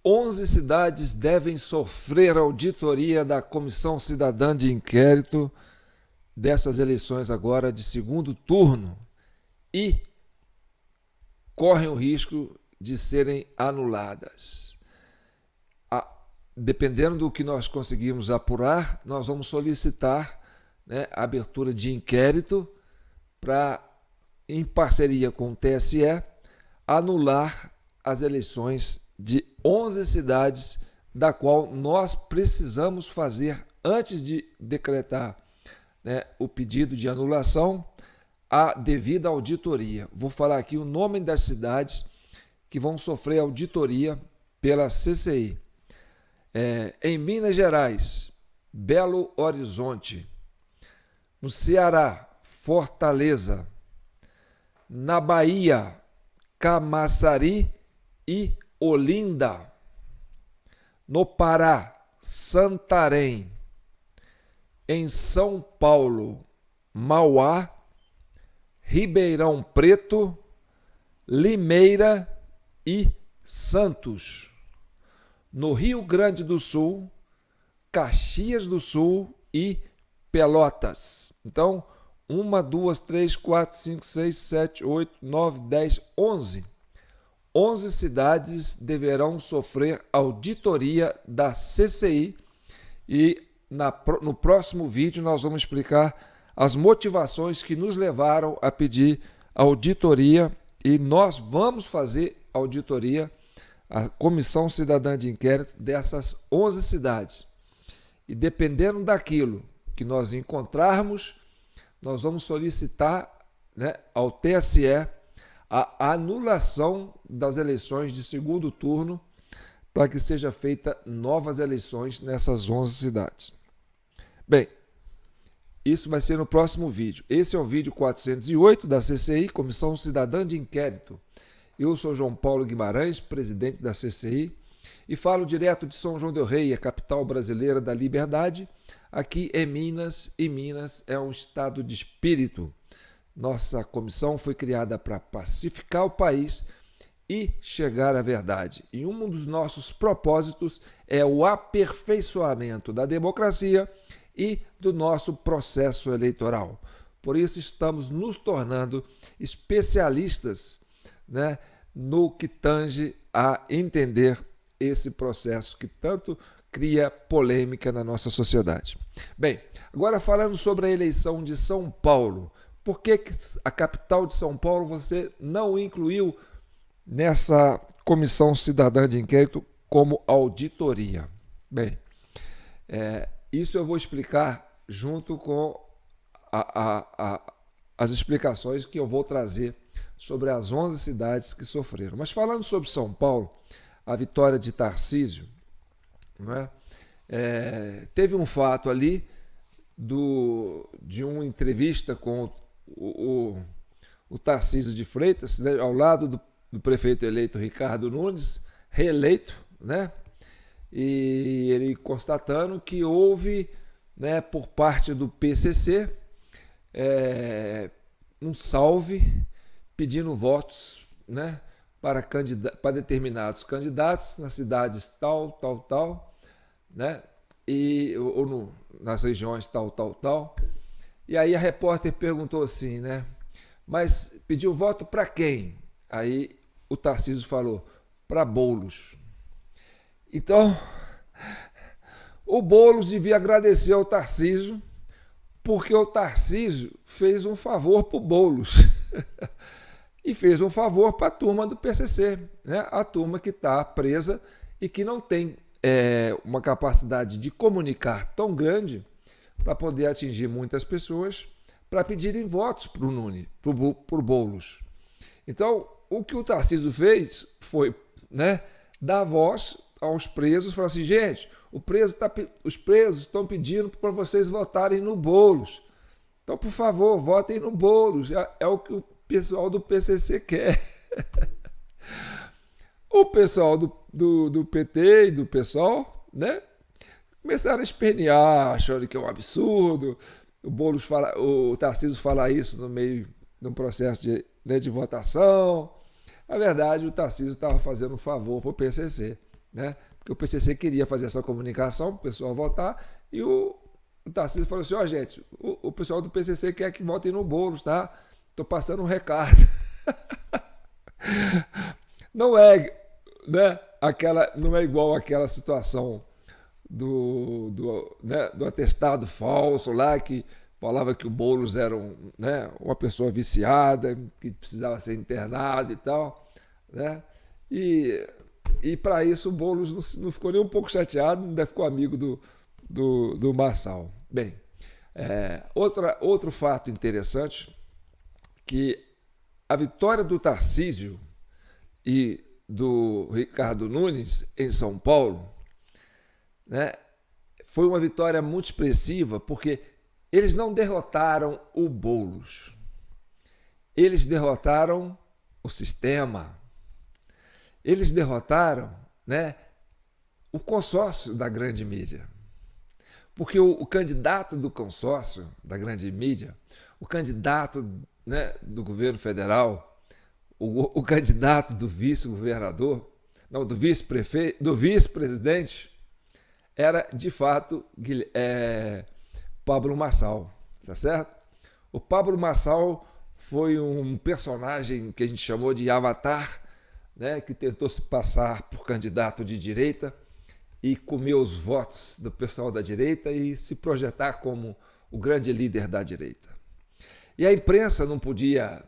11 cidades devem sofrer auditoria da Comissão Cidadã de Inquérito dessas eleições agora de segundo turno e correm o risco de serem anuladas. Dependendo do que nós conseguirmos apurar, nós vamos solicitar, a abertura de inquérito para, em parceria com o TSE, anular as eleições de 11 cidades, da qual nós precisamos fazer, antes de decretar o pedido de anulação, a devida auditoria. Vou falar aqui o nome das cidades que vão sofrer auditoria pela CCI. Em Minas Gerais, Belo Horizonte. No Ceará, Fortaleza. Na Bahia, Camaçari e Olinda. No Pará, Santarém. Em São Paulo, Mauá, Ribeirão Preto, Limeira e Santos. No Rio Grande do Sul, Caxias do Sul e Pelotas. Então, 1, 2, 3, 4, 5, 6, 7, 8, 9, 10, 11. 11 cidades deverão sofrer auditoria da CCI e no próximo vídeo nós vamos explicar as motivações que nos levaram a pedir auditoria e nós vamos fazer auditoria, a Comissão Cidadã de Inquérito dessas 11 cidades. E dependendo daquilo que nós encontrarmos, nós vamos solicitar ao TSE a anulação das eleições de segundo turno para que seja feita novas eleições nessas 11 cidades. Bem, isso vai ser no próximo vídeo. Esse é o vídeo 408 da CCI, Comissão Cidadã de Inquérito. Eu sou João Paulo Guimarães, presidente da CCI, e falo direto de São João del Rei, a capital brasileira da liberdade, aqui em Minas, e Minas é um estado de espírito. Nossa comissão foi criada para pacificar o país e chegar à verdade. E um dos nossos propósitos é o aperfeiçoamento da democracia e do nosso processo eleitoral. Por isso estamos nos tornando especialistas no que tange a entender esse processo que tanto cria polêmica na nossa sociedade. Bem, agora falando sobre a eleição de São Paulo, por que a capital de São Paulo você não incluiu nessa Comissão Cidadã de Inquérito como auditoria? Bem, isso eu vou explicar junto com as explicações que eu vou trazer sobre as 11 cidades que sofreram. Mas falando sobre São Paulo, a vitória de Tarcísio, teve um fato ali de uma entrevista com o Tarcísio de Freitas, ao lado do prefeito eleito Ricardo Nunes, reeleito, e ele constatando que houve, por parte do PCC, um salve pedindo votos, para determinados candidatos nas cidades tal, ou nas regiões tal. E aí a repórter perguntou assim, mas pediu voto para quem? Aí o Tarcísio falou, para Boulos. Então, o Boulos devia agradecer ao Tarcísio, porque o Tarcísio fez um favor para o Boulos. E fez um favor para a turma do PCC, a turma que está presa e que não tem uma capacidade de comunicar tão grande para poder atingir muitas pessoas para pedirem votos para o Nunes, para o Boulos. Então, o que o Tarcísio fez foi dar voz aos presos, falar assim, gente, os presos estão pedindo para vocês votarem no Boulos. Então, por favor, votem no Boulos. É o que o pessoal do PCC quer. O pessoal do PT e do PSOL, começaram a espernear, achando que é um absurdo. O Tarcísio falar isso no meio de um processo de votação. Na verdade, o Tarcísio estava fazendo um favor para o PCC, né? Porque o PCC queria fazer essa comunicação para o pessoal votar e o Tarcísio falou assim, gente, o pessoal do PCC quer que votem no Boulos, tá? Estou passando um recado. Não é, né, não é igual aquela situação do atestado falso lá, que falava que o Boulos era uma pessoa viciada, que precisava ser internado e tal, né? E para isso o Boulos não ficou nem um pouco chateado, ainda ficou amigo do Marçal. Bem, outro fato interessante, que a vitória do Tarcísio e do Ricardo Nunes em São Paulo, né, foi uma vitória muito expressiva, porque eles não derrotaram o Boulos, eles derrotaram o sistema, eles derrotaram, né, o consórcio da grande mídia. Porque o candidato do consórcio da grande mídia, o candidato, né, do governo federal, o candidato do vice-governador, não, do vice-prefeito, do vice-presidente, era de fato Pablo Marçal, tá certo? O Pablo Marçal foi um personagem que a gente chamou de avatar, né, que tentou se passar por candidato de direita e comer os votos do pessoal da direita e se projetar como o grande líder da direita. E a imprensa não podia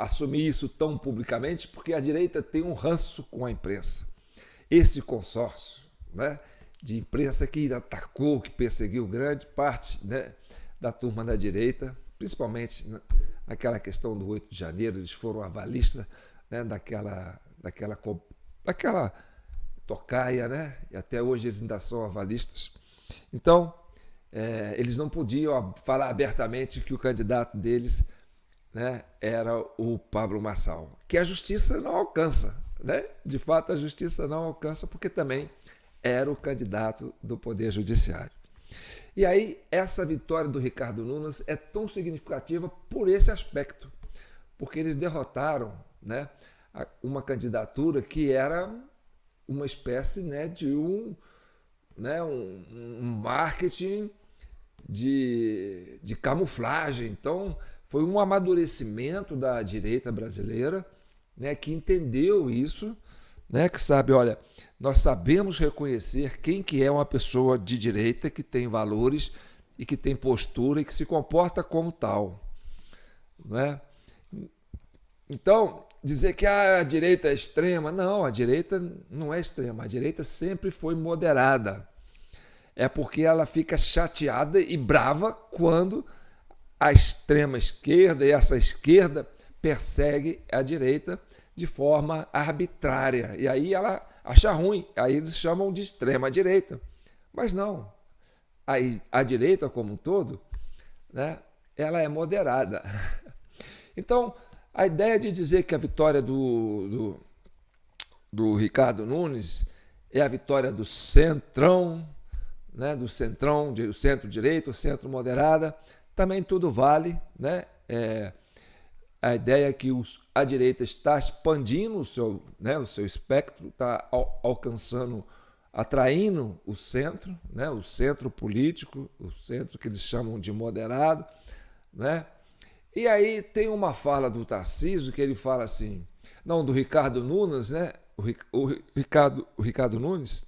assumir isso tão publicamente, porque a direita tem um ranço com a imprensa. Esse consórcio, né, de imprensa que atacou, que perseguiu grande parte, né, da turma da direita, principalmente naquela questão do 8 de janeiro, eles foram avalistas, né, daquela tocaia, né? E até hoje eles ainda são avalistas. Então, eles não podiam falar abertamente que o candidato deles, né, era o Pablo Marçal, que a justiça não alcança, né? De fato, a justiça não alcança, porque também era o candidato do Poder Judiciário. E aí, essa vitória do Ricardo Nunes é tão significativa por esse aspecto, porque eles derrotaram, né, uma candidatura que era uma espécie, né, de um marketing de camuflagem. Então, foi um amadurecimento da direita brasileira, né, que entendeu isso, né, que sabe, olha, nós sabemos reconhecer quem que é uma pessoa de direita que tem valores e que tem postura e que se comporta como tal, né? Então, dizer que a direita é extrema, não, a direita não é extrema, a direita sempre foi moderada. É porque ela fica chateada e brava quando a extrema esquerda e essa esquerda persegue a direita de forma arbitrária. E aí ela acha ruim, aí eles chamam de extrema direita. Mas não, a direita como um todo, né, ela é moderada. Então, a ideia de dizer que a vitória do Ricardo Nunes é a vitória do centrão, né, do centro-direita, o centro-moderada, também tudo vale, né? A ideia é que a direita está expandindo o seu espectro, está alcançando, atraindo o centro, né, o centro político, o centro que eles chamam de moderado, né? E aí tem uma fala do Tarcísio que ele fala assim, não, do Ricardo Nunes, né? O Ricardo Nunes,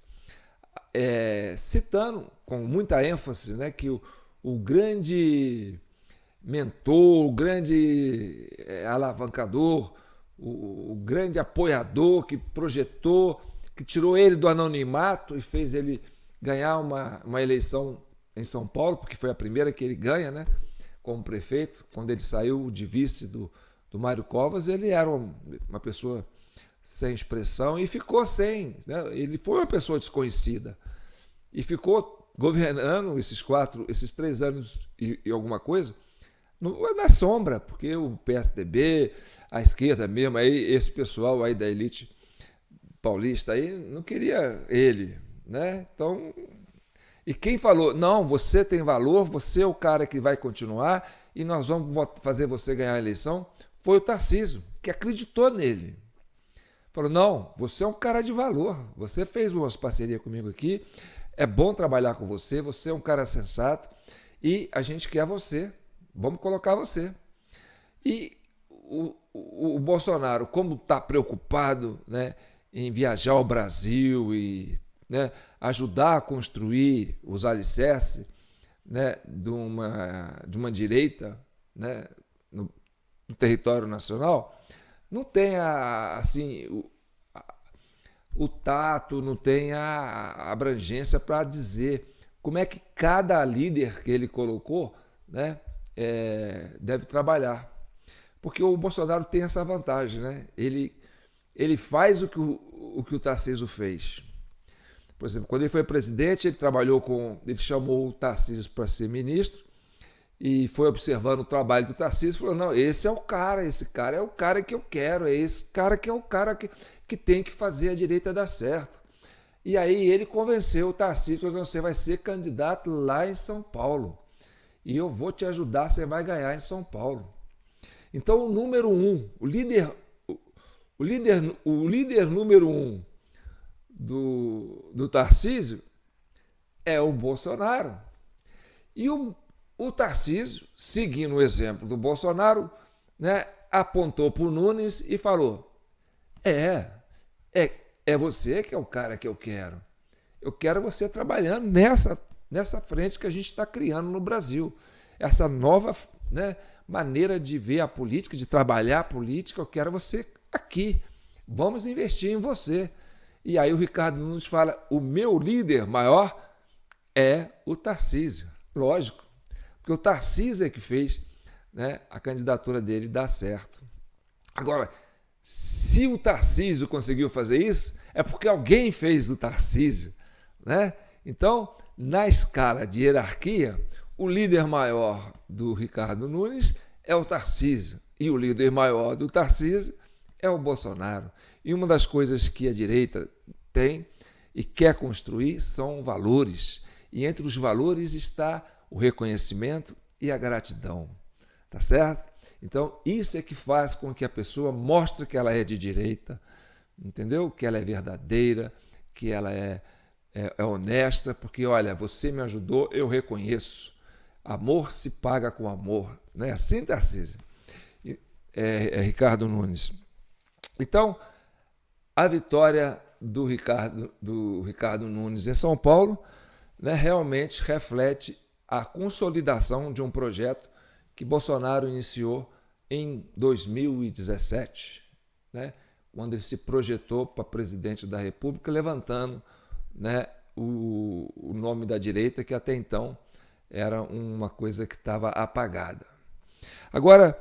citando com muita ênfase, né, que o grande mentor, o grande alavancador, o grande apoiador que projetou, que tirou ele do anonimato e fez ele ganhar uma eleição em São Paulo, porque foi a primeira que ele ganha, né, como prefeito. Quando ele saiu de vice do Mário Covas, ele era uma pessoa sem expressão e ficou sem, né? Ele foi uma pessoa desconhecida e ficou governando esses 3 anos e alguma coisa na sombra, porque o PSDB, a esquerda mesmo, aí, esse pessoal aí da elite paulista aí não queria ele, né? Então, e quem falou, não, você tem valor, você é o cara que vai continuar e nós vamos fazer você ganhar a eleição, foi o Tarcísio, que acreditou nele. Falou, não, você é um cara de valor, você fez umas parcerias comigo aqui, é bom trabalhar com você, você é um cara sensato e a gente quer você, vamos colocar você. E o Bolsonaro, como está preocupado, né, em viajar ao Brasil e, né, ajudar a construir os alicerces, né, de uma direita, né, no território nacional, não tem assim, o tato, não tem a abrangência para dizer como é que cada líder que ele colocou, né, deve trabalhar. Porque o Bolsonaro tem essa vantagem, né? Ele faz o que o Tarcísio fez. Por exemplo, quando ele foi presidente, ele chamou o Tarcísio para ser ministro e foi observando o trabalho do Tarcísio e falou, não, esse cara é o cara que eu quero, é esse cara que é o cara que tem que fazer a direita dar certo. E aí ele convenceu o Tarcísio, você vai ser candidato lá em São Paulo e eu vou te ajudar, você vai ganhar em São Paulo. Então o número um, o líder número um do Tarcísio é o Bolsonaro. E o Tarcísio, seguindo o exemplo do Bolsonaro, né, apontou para o Nunes e falou, é você que é o cara que eu quero. Eu quero você trabalhando nessa frente que a gente está criando no Brasil. Essa nova, né, maneira de ver a política, de trabalhar a política, eu quero você aqui. Vamos investir em você. E aí o Ricardo Nunes fala, o meu líder maior é o Tarcísio. Lógico, porque o Tarcísio é que fez, né, a candidatura dele dar certo. Agora, se o Tarcísio conseguiu fazer isso, é porque alguém fez o Tarcísio, né? Então, na escala de hierarquia, o líder maior do Ricardo Nunes é o Tarcísio e o líder maior do Tarcísio é o Bolsonaro. E uma das coisas que a direita tem e quer construir são valores. E entre os valores está o reconhecimento e a gratidão. Tá certo? Então, isso é que faz com que a pessoa mostre que ela é de direita, entendeu? Que ela é verdadeira, que ela é honesta, porque, olha, você me ajudou, eu reconheço. Amor se paga com amor. Não é assim, Tarcísio? Ricardo Nunes. Então, a vitória do Ricardo Nunes em São Paulo, né, realmente reflete a consolidação de um projeto que Bolsonaro iniciou em 2017, né, quando ele se projetou para presidente da República, levantando, né, o nome da direita, que até então era uma coisa que estava apagada. Agora,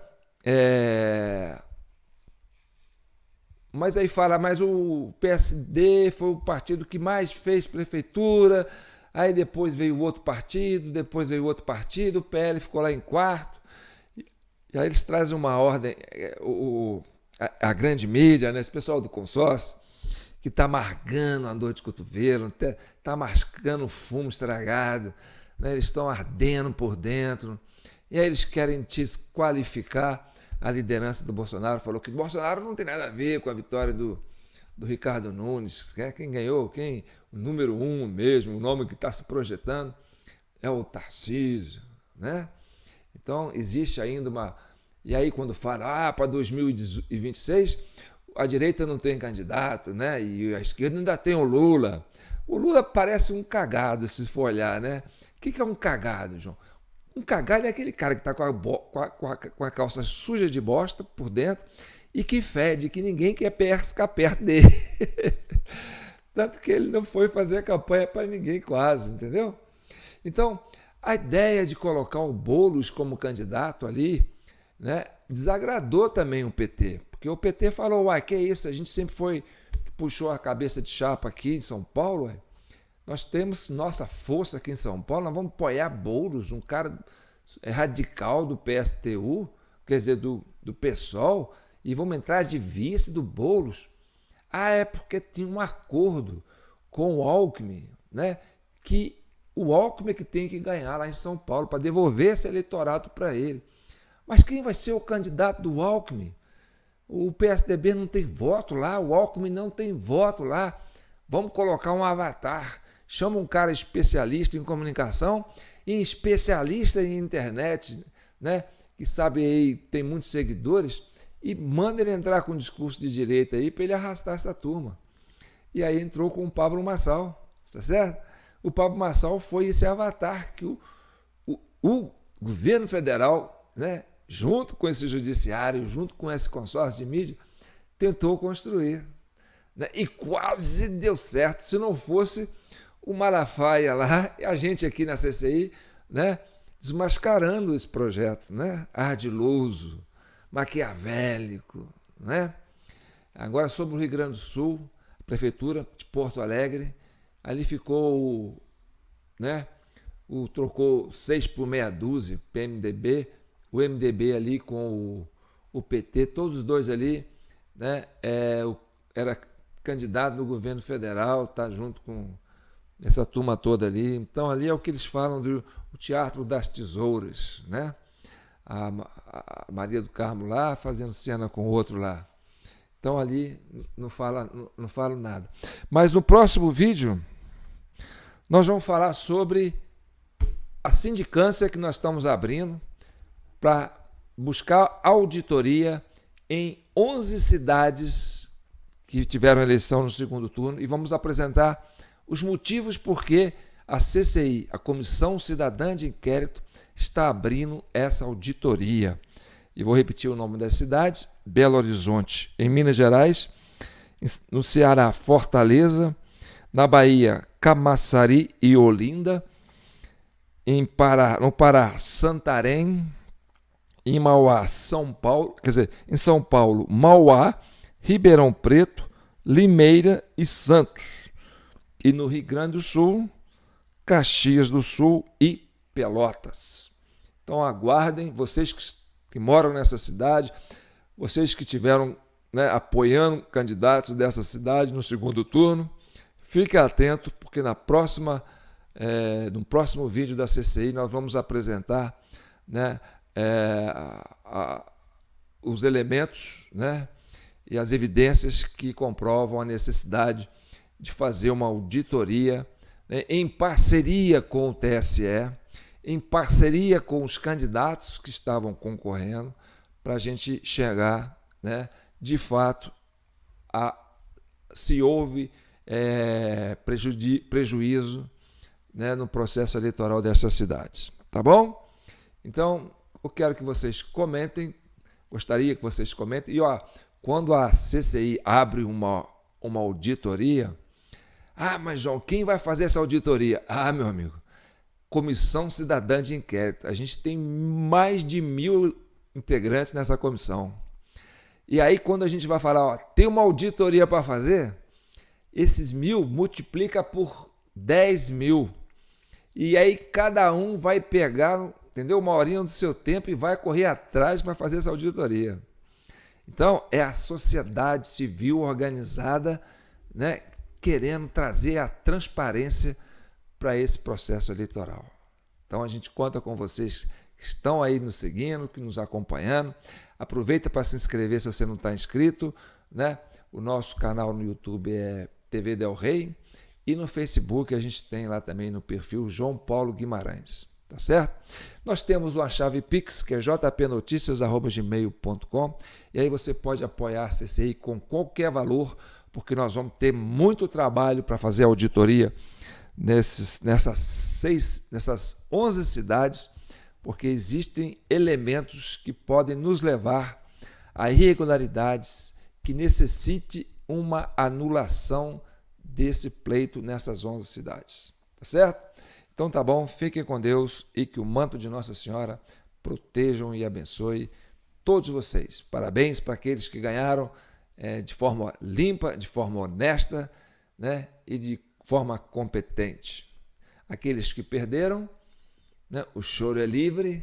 mas aí fala, mas o PSD foi o partido que mais fez prefeitura, aí depois veio outro partido, o PL ficou lá em quarto, e aí eles trazem uma ordem, a grande mídia, né, esse pessoal do consórcio, que está amargando a dor de cotovelo, está mascando fumo estragado, né, eles estão ardendo por dentro, e aí eles querem desqualificar a liderança do Bolsonaro, falou que o Bolsonaro não tem nada a ver com a vitória do Ricardo Nunes, quem ganhou, o número um mesmo, o nome que está se projetando é o Tarcísio, né? Então existe ainda uma... E aí quando fala, para 2026 a direita não tem candidato, né? E a esquerda ainda tem o Lula. O Lula parece um cagado, se for olhar, né? O que é um cagado, João? Um cagado é aquele cara que está com a calça suja de bosta por dentro e que fede, que ninguém quer ficar perto dele. Tanto que ele não foi fazer campanha para ninguém quase, entendeu? Então, a ideia de colocar o Boulos como candidato ali, né, desagradou também o PT. Porque o PT falou, que é isso, a gente sempre puxou a cabeça de chapa aqui em São Paulo, nós temos nossa força aqui em São Paulo, nós vamos apoiar Boulos, um cara radical do PSTU, quer dizer, do PSOL, e vamos entrar de vice do Boulos. É porque tinha um acordo com o Alckmin, né, que o Alckmin é que tem que ganhar lá em São Paulo para devolver esse eleitorado para ele. Mas quem vai ser o candidato do Alckmin? o PSDB não tem voto lá, o Alckmin não tem voto lá. Vamos colocar um avatar. Chama um cara especialista em comunicação e especialista em internet, né? Que sabe aí, tem muitos seguidores, e manda ele entrar com um discurso de direita aí para ele arrastar essa turma. E aí entrou com o Pablo Marçal, tá certo? O Pablo Marçal foi esse avatar que o governo federal, né, junto com esse judiciário, junto com esse consórcio de mídia, tentou construir, né? E quase deu certo. Se não fosse o Malafaia lá e a gente aqui na CCI, né, desmascarando esse projeto, né, ardiloso, maquiavélico, né? Agora, sobre o Rio Grande do Sul, a Prefeitura de Porto Alegre, ali ficou, né, trocou 6 por meia dúzia, PMDB, o MDB ali com o PT, todos os dois ali, né, era candidato no governo federal, tá junto com essa turma toda ali. Então ali é o que eles falam do Teatro das Tesouras, né? A Maria do Carmo lá fazendo cena com o outro lá. Então ali não falo nada. Mas no próximo vídeo nós vamos falar sobre a sindicância que nós estamos abrindo para buscar auditoria em 11 cidades que tiveram eleição no segundo turno, e vamos apresentar os motivos por que a CCI, a Comissão Cidadã de Inquérito, está abrindo essa auditoria. E vou repetir o nome das cidades: Belo Horizonte, em Minas Gerais; no Ceará, Fortaleza; na Bahia, Camaçari e Olinda; no Pará, Santarém; em Mauá, São Paulo, em São Paulo, Mauá, Ribeirão Preto, Limeira e Santos; e no Rio Grande do Sul, Caxias do Sul e Pelotas. Então aguardem, vocês que moram nessa cidade, vocês que tiveram, né, apoiando candidatos dessa cidade no segundo turno, fiquem atentos, porque no próximo vídeo da CCI nós vamos apresentar, né, os elementos, né, e as evidências que comprovam a necessidade de fazer uma auditoria, né, em parceria com o TSE, em parceria com os candidatos que estavam concorrendo, para a gente chegar, né, de fato, se houve prejuízo, né, no processo eleitoral dessas cidades. Tá bom? Então, eu quero que vocês comentem, gostaria que vocês comentem. E quando a CCI abre uma auditoria, mas João, quem vai fazer essa auditoria? Meu amigo, Comissão Cidadã de Inquérito. A gente tem mais de 1.000 integrantes nessa comissão. E aí, quando a gente vai falar, tem uma auditoria para fazer, esses 1.000 multiplica por 10.000. E aí cada um vai pegar, entendeu, uma horinha do seu tempo e vai correr atrás para fazer essa auditoria. Então, é a sociedade civil organizada, né, querendo trazer a transparência para esse processo eleitoral. Então, a gente conta com vocês que estão aí nos seguindo, que nos acompanhando. Aproveita para se inscrever se você não está inscrito, né? O nosso canal no YouTube é TV Del Rey, e no Facebook a gente tem lá também no perfil João Paulo Guimarães. Tá certo? Nós temos uma chave Pix, que é jpnoticias@gmail.com, e aí você pode apoiar a CCI com qualquer valor, porque nós vamos ter muito trabalho para fazer a auditoria nessas 11 cidades, porque existem elementos que podem nos levar a irregularidades que necessite uma anulação desse pleito nessas 11 cidades. Tá certo? Então tá bom, fiquem com Deus e que o manto de Nossa Senhora protejam e abençoe todos vocês. Parabéns para aqueles que ganharam de forma limpa, de forma honesta, né, e de forma competente. Aqueles que perderam, né, o choro é livre,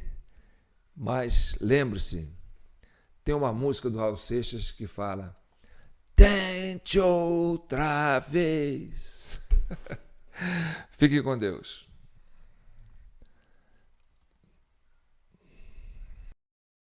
mas lembre-se, tem uma música do Raul Seixas que fala: tente outra vez. Fique com Deus.